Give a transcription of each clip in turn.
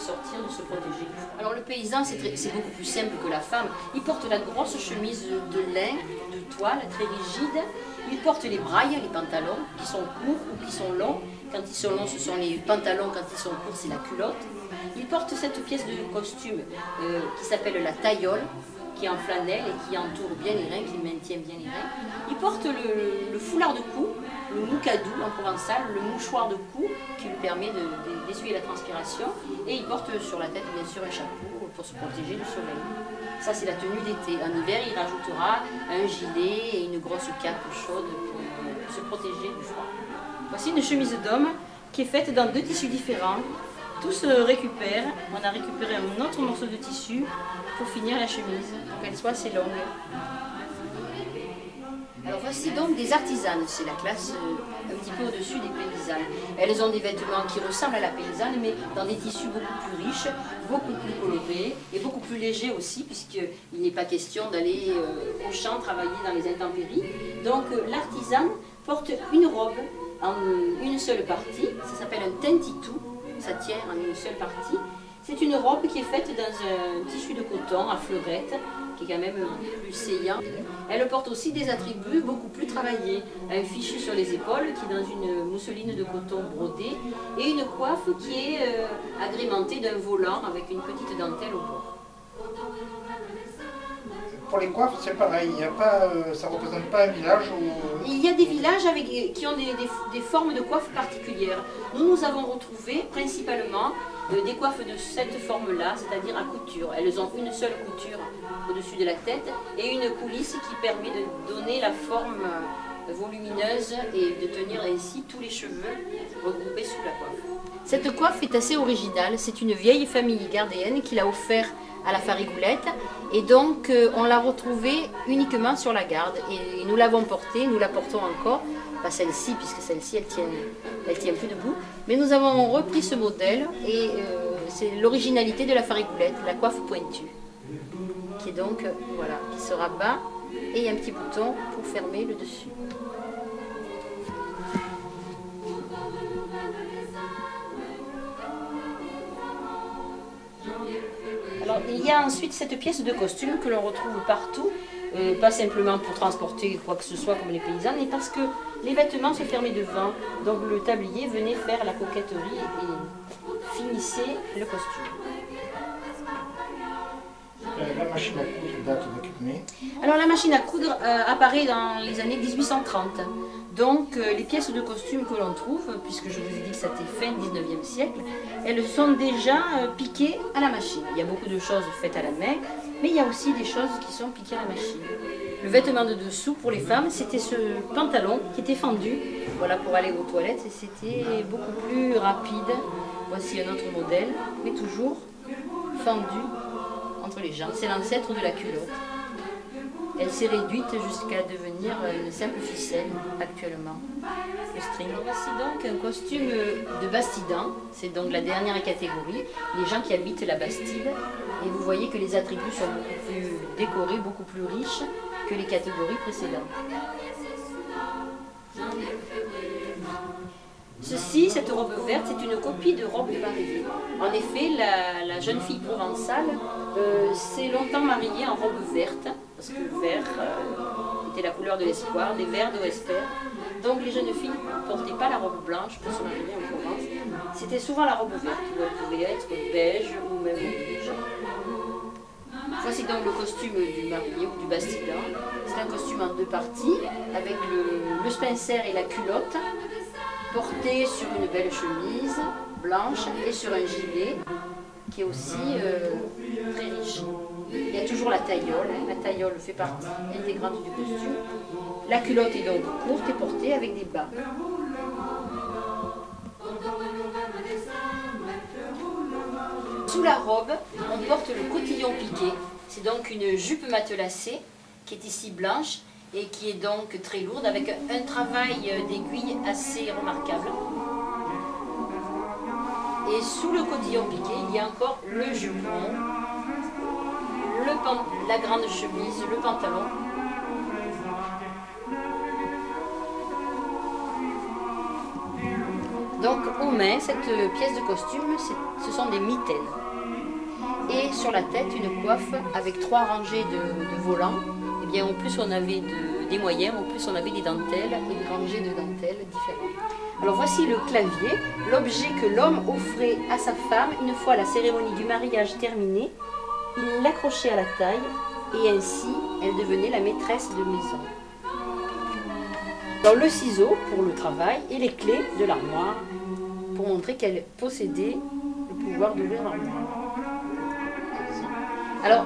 sortir, de se protéger du froid. Alors le paysan, c'est beaucoup plus simple que la femme. Il porte la grosse chemise de lin, de toile, très rigide. Il porte les brailles, les pantalons, qui sont courts ou qui sont longs. Quand ils sont longs, ce sont les pantalons, quand ils sont courts, c'est la culotte. Il porte cette pièce de costume qui s'appelle la taillole, qui est en flanelle et qui entoure bien les reins, qui maintient bien les reins. Il porte le foulard de cou, le moukadou en provençal, le mouchoir de cou qui lui permet d'essuyer la transpiration. Et il porte sur la tête bien sûr un chapeau pour se protéger du soleil. Ça c'est la tenue d'été. En hiver il rajoutera un gilet et une grosse cape chaude pour se protéger du froid. Voici une chemise d'homme qui est faite dans deux tissus différents. Tout se récupère. On a récupéré un autre morceau de tissu pour finir la chemise, pour qu'elle soit assez longue. Alors voici donc des artisanes, c'est la classe un petit peu au-dessus des paysannes. Elles ont des vêtements qui ressemblent à la paysanne, mais dans des tissus beaucoup plus riches, beaucoup plus colorés et beaucoup plus légers aussi, puisqu'il n'est pas question d'aller au champ travailler dans les intempéries. Donc l'artisane porte une robe en une seule partie, ça s'appelle un tentitou, ça tient en une seule partie. C'est une robe qui est faite dans un tissu de coton à fleurettes, qui est quand même plus saillant. Elle porte aussi des attributs beaucoup plus travaillés. Un fichu sur les épaules qui est dans une mousseline de coton brodée et une coiffe qui est agrémentée d'un volant avec une petite dentelle au bord. Pour les coiffes, c'est pareil, ça ne représente pas un village où... Il y a des villages qui ont des formes de coiffes particulières. Nous avons retrouvé principalement des coiffes de cette forme-là, c'est-à-dire à couture. Elles ont une seule couture au-dessus de la tête et une coulisse qui permet de donner la forme volumineuse et de tenir ainsi tous les cheveux regroupés sous la coiffe. Cette coiffe est assez originale, c'est une vieille famille gardéenne qui l'a offert à la Farigoulette et donc on l'a retrouvée uniquement sur la garde et nous l'avons portée, nous la portons encore, pas celle-ci puisque celle-ci elle tient plus debout, mais nous avons repris ce modèle et c'est l'originalité de la Farigoulette, la coiffe pointue, qui est donc voilà, qui se rabat et il y a un petit bouton pour fermer le dessus. Alors, il y a ensuite cette pièce de costume que l'on retrouve partout, pas simplement pour transporter quoi que ce soit comme les paysans, mais parce que les vêtements se fermaient devant, donc le tablier venait faire la coquetterie et finissait le costume. La machine à coudre date de quelle année? Alors la machine à coudre apparaît dans les années 1830. Donc les pièces de costume que l'on trouve, puisque je vous ai dit que c'était fin 19e siècle, elles sont déjà piquées à la machine. Il y a beaucoup de choses faites à la main, mais il y a aussi des choses qui sont piquées à la machine. Le vêtement de dessous pour les femmes, c'était ce pantalon qui était fendu, voilà, pour aller aux toilettes, et c'était beaucoup plus rapide. Voici un autre modèle, mais toujours fendu entre les jambes. C'est l'ancêtre de la culotte. Elle s'est réduite jusqu'à devenir une simple ficelle actuellement, le string. Voici donc un costume de Bastidan, c'est donc la dernière catégorie, les gens qui habitent la Bastide. Et vous voyez que les attributs sont beaucoup plus décorés, beaucoup plus riches que les catégories précédentes. Ceci, cette robe verte, c'est une copie de robe de mariée. En effet, la jeune fille provençale s'est longtemps mariée en robe verte, parce que le vert était la couleur de l'espoir, des vers de Vesper. Donc les jeunes filles ne portaient pas la robe blanche pour se marier en Provence. C'était souvent la robe verte, où elle pouvait être beige ou même rouge. Voici donc le costume du marié ou du Bastidan. C'est un costume en deux parties, avec le spencer et la culotte, porté sur une belle chemise blanche et sur un gilet qui est aussi très riche. Il y a toujours la taillole, la taillole fait partie intégrante du costume. La culotte est donc courte et portée avec des bas. Sous la robe, on porte le cotillon piqué. C'est donc une jupe matelassée qui est ici blanche et qui est donc très lourde avec un travail d'aiguille assez remarquable. Et sous le cotillon piqué, il y a encore le jupon, la grande chemise, le pantalon. Donc aux mains, cette pièce de costume, ce sont des mitaines. Et sur la tête, une coiffe avec 3 rangées de volants. Et bien au plus on avait des moyens, au plus on avait des dentelles et des rangées de dentelles différentes. Alors voici le clavier, l'objet que l'homme offrait à sa femme une fois la cérémonie du mariage terminée. Il l'accrochait à la taille et ainsi elle devenait la maîtresse de maison. Alors le ciseau pour le travail et les clés de l'armoire pour montrer qu'elle possédait le pouvoir d'ouvrir l'armoire. Alors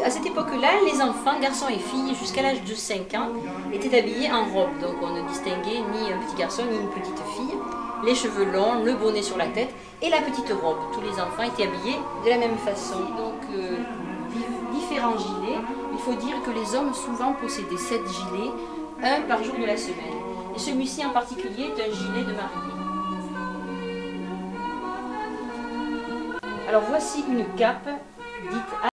à cette époque-là, les enfants, garçons et filles, jusqu'à l'âge de 5 ans, étaient habillés en robe. Donc on ne distinguait ni un petit garçon ni une petite fille. Les cheveux longs, le bonnet sur la tête et la petite robe. Tous les enfants étaient habillés de la même façon. Donc différents gilets. Il faut dire que les hommes souvent possédaient 7 gilets, un par jour de la semaine. Et celui-ci en particulier est un gilet de mariée. Alors voici une cape dite